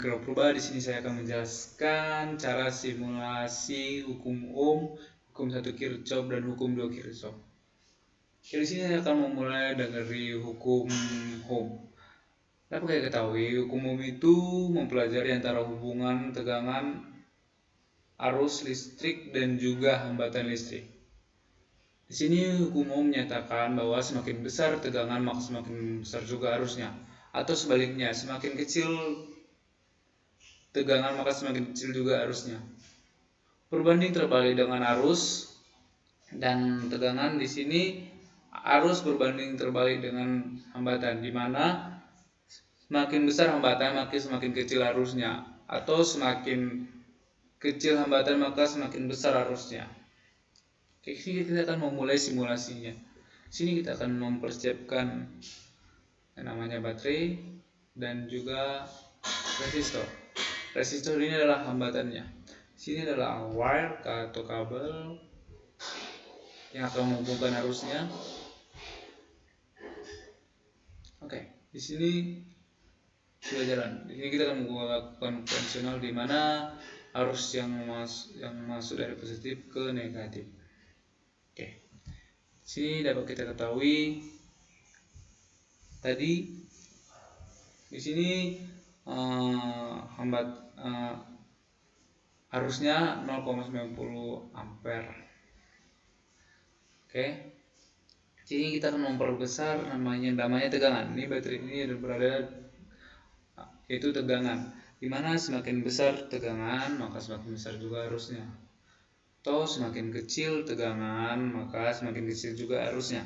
Kira purba. Di sini saya akan menjelaskan cara simulasi hukum Ohm, hukum 1 Kirchhoff dan hukum 2 Kirchhoff. Di sini saya akan memulai dari hukum Ohm. Dapat kita ketahui, hukum Ohm itu mempelajari antara hubungan tegangan arus listrik dan juga hambatan listrik. Di sini hukum Ohm menyatakan bahwa semakin besar tegangan maka semakin besar juga arusnya, atau sebaliknya, semakin kecil tegangan maka semakin kecil juga arusnya. Berbanding terbalik dengan arus dan tegangan, di sini arus berbanding terbalik dengan hambatan, di mana semakin besar hambatan maka semakin kecil arusnya, atau semakin kecil hambatan maka semakin besar arusnya. Oke, sini kita akan memulai simulasinya. Sini kita akan mempersiapkan yang namanya baterai dan juga resistor. Resistor ini adalah hambatannya. Sini adalah wire atau kabel yang akan menghubungkan arusnya. Oke, di sini sudah jalan. Di sini kita akan melakukan konvensional di mana arus yang masuk dari positif ke negatif. Oke. Sini dapat kita ketahui tadi di sini arusnya 0,90 ampere. Oke. Sini kita akan memperbesar namanya tegangan. Ini baterai ini berada yaitu tegangan. Dimana semakin besar tegangan maka semakin besar juga arusnya. Atau semakin kecil tegangan maka semakin kecil juga arusnya.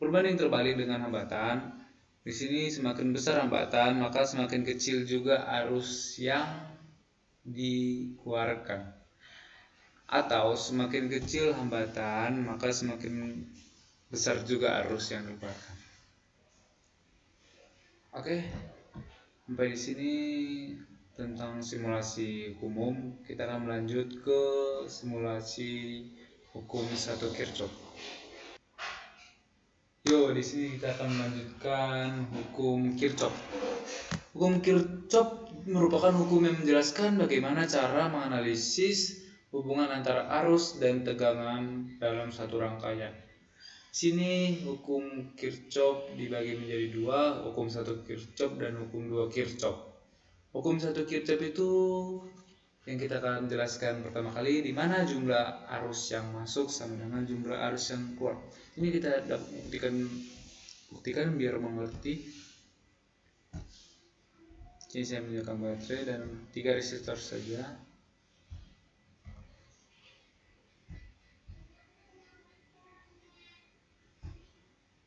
Berbanding terbalik dengan hambatan, di sini semakin besar hambatan maka semakin kecil juga arus yang dikeluarkan. Atau semakin kecil hambatan maka semakin besar juga arus yang dikeluarkan. Oke, sampai di sini tentang simulasi hukum. Kita akan melanjut ke simulasi hukum 1 Kirchhoff. Di sini kita akan melanjutkan hukum Kirchhoff. Hukum Kirchhoff merupakan hukum yang menjelaskan bagaimana cara menganalisis hubungan antara arus dan tegangan dalam satu rangkaian. Sini hukum Kirchhoff dibagi menjadi dua, hukum 1 Kirchhoff dan hukum 2 Kirchhoff. Hukum 1 Kirchhoff itu yang kita akan jelaskan pertama kali, di mana jumlah arus yang masuk sama dengan jumlah arus yang keluar. Ini kita buktikan biar mengerti. Jadi saya menyalakan baterai dan 3 resistor saja.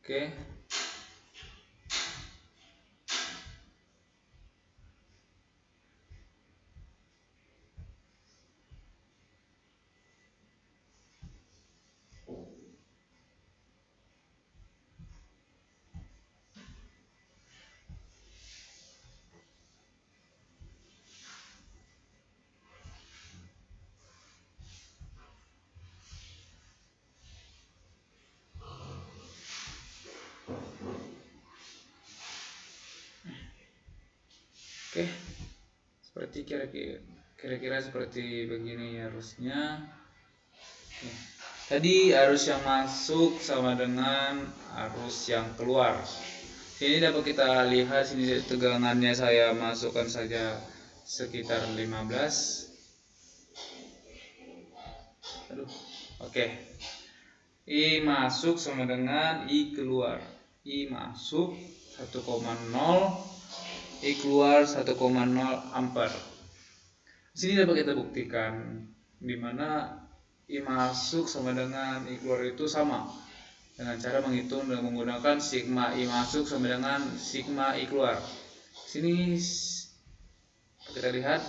Oke. Oke, seperti kira-kira seperti begini arusnya. Tadi arus yang masuk sama dengan arus yang keluar. Ini dapat kita lihat sini tegangannya saya masukkan saja sekitar 15. Oke. I masuk sama dengan I keluar. I masuk 1,0, I keluar 1,0 ampere. Di sini dapat kita buktikan di mana I masuk sama dengan I keluar itu sama dengan cara menghitung dan menggunakan sigma I masuk sama dengan sigma I keluar. Sini kita lihat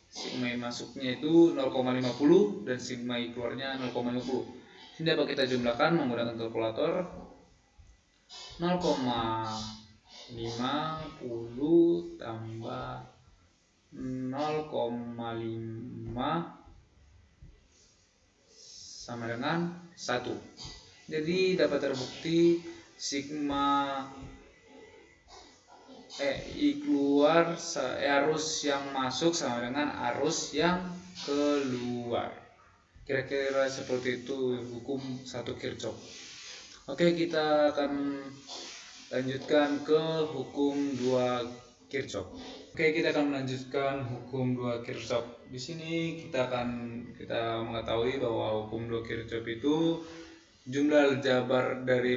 sigma I masuknya itu 0,50 dan sigma I keluarnya 0,50. Sini dapat kita jumlahkan menggunakan kalkulator. 0,50 tambah 0,5 sama dengan 1. Jadi dapat terbukti sigma arus yang masuk sama dengan arus yang keluar. Kira-kira seperti itu hukum 1 Kirchhoff. Oke, kita akan lanjutkan ke hukum 2 Kirchhoff. Oke, kita akan melanjutkan hukum 2 Kirchhoff. Di sini kita mengetahui bahwa hukum 2 Kirchhoff itu jumlah jabar dari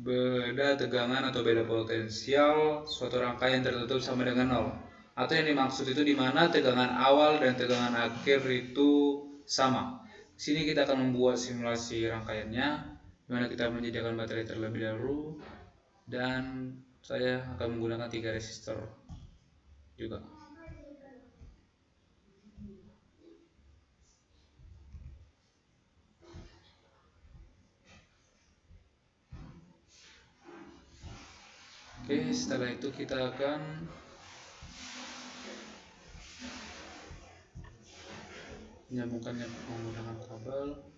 beda tegangan atau beda potensial suatu rangkaian tertutup sama dengan 0. Atau yang dimaksud itu di mana tegangan awal dan tegangan akhir itu sama. Di sini kita akan membuat simulasi rangkaiannya, di mana kita menyediakan baterai terlebih dahulu, dan saya akan menggunakan 3 resistor juga. Oke, setelah itu kita akan menyambungkannya menggunakan kabel.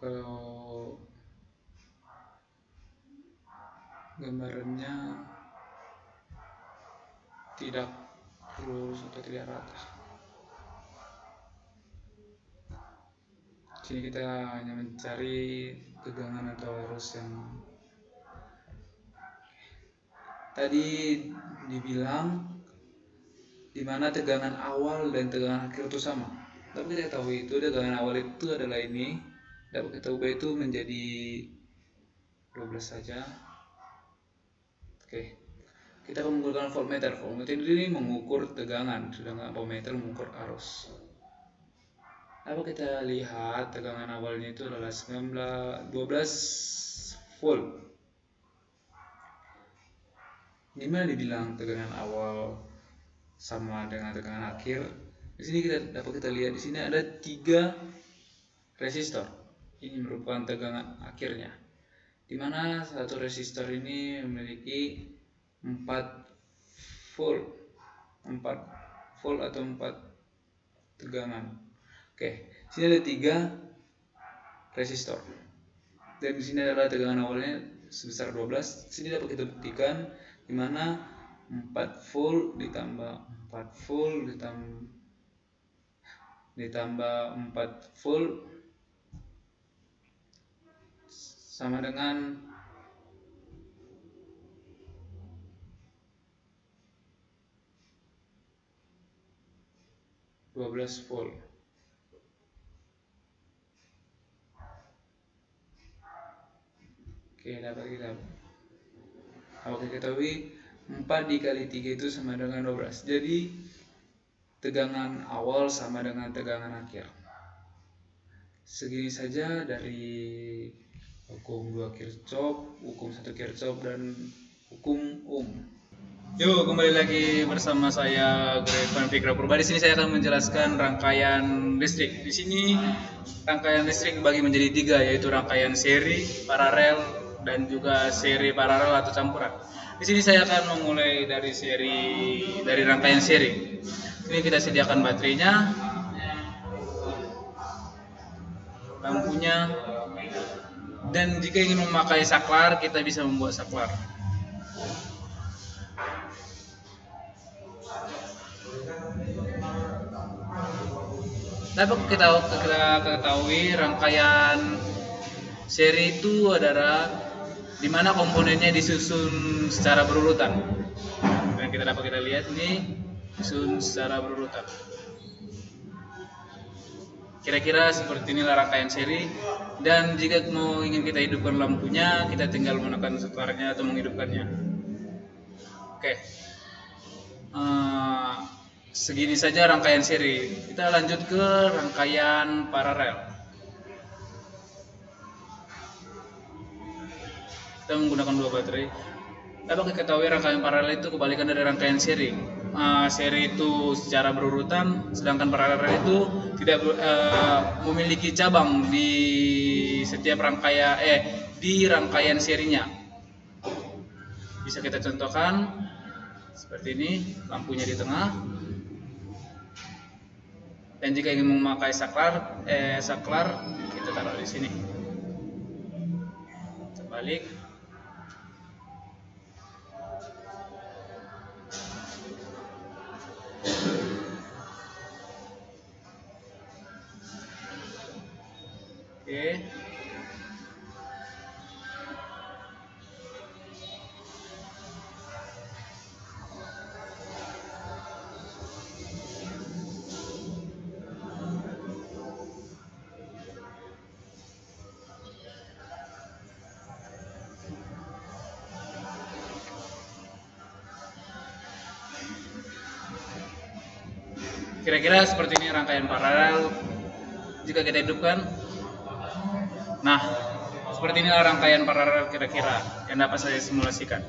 Kalau gambarannya tidak lurus atau tidak rata. Sini kita hanya mencari tegangan atau arus yang tadi dibilang dimana tegangan awal dan tegangan akhir itu sama. Tapi kita tahu itu tegangan awal itu adalah ini, dapat kita ubah itu menjadi 12 saja. Oke, kita akan menggunakan voltmeter. Voltmeter ini mengukur tegangan, sedangkan voltmeter mengukur arus. Apa kita lihat tegangan awalnya itu adalah 12 volt. Gimana dibilang tegangan awal sama dengan tegangan akhir? Di sini dapat kita lihat di sini ada 3 resistor. Ini merupakan tegangan akhirnya. Di mana satu resistor ini memiliki 4 volt atau 4 tegangan. Oke, sini ada 3 resistor. Dan di sini adalah tegangan awalnya sebesar 12. Sini dapat kita buktikan di mana 4 volt ditambah 4 volt ditambah 4 volt sama dengan 12 volt. Oke, dapat kita ketahui 4 dikali 3 itu sama dengan 12. Jadi tegangan awal sama dengan tegangan akhir. Segini saja dari hukum 2 Kirchhoff, hukum 1 Kirchhoff, dan hukum Ohm. Yuk, kembali lagi bersama saya Gregvan Fikra Purba. Di sini saya akan menjelaskan rangkaian listrik. Di sini rangkaian listrik dibagi menjadi 3, yaitu rangkaian seri, paralel, dan juga seri paralel atau campuran. Di sini saya akan memulai dari rangkaian seri. Ini kita sediakan baterainya, lampunya, dan jika ingin memakai saklar, kita bisa membuat saklar. Dapat kita ketahui rangkaian seri itu adalah dimana komponennya disusun secara berurutan. Dan kita lihat ini disusun secara berurutan. Kira-kira seperti inilah rangkaian seri. Dan jika ingin kita hidupkan lampunya, kita tinggal menekan saklarnya atau menghidupkannya. Oke. Segini saja rangkaian seri. Kita lanjut ke rangkaian paralel. Kita menggunakan 2 baterai. Dapat diketahui rangkaian paralel itu kebalikan dari rangkaian seri. Seri itu secara berurutan, sedangkan paralel itu tidak memiliki cabang di setiap rangkaian serinya. Bisa kita contohkan seperti ini, lampunya di tengah. Dan jika ingin memakai saklar, kita taruh di sini. Terbalik. Oke. Kira-kira seperti ini rangkaian paralel jika kita hidupkan. Nah, seperti inilah rangkaian paralel kira-kira yang dapat saya simulasikan.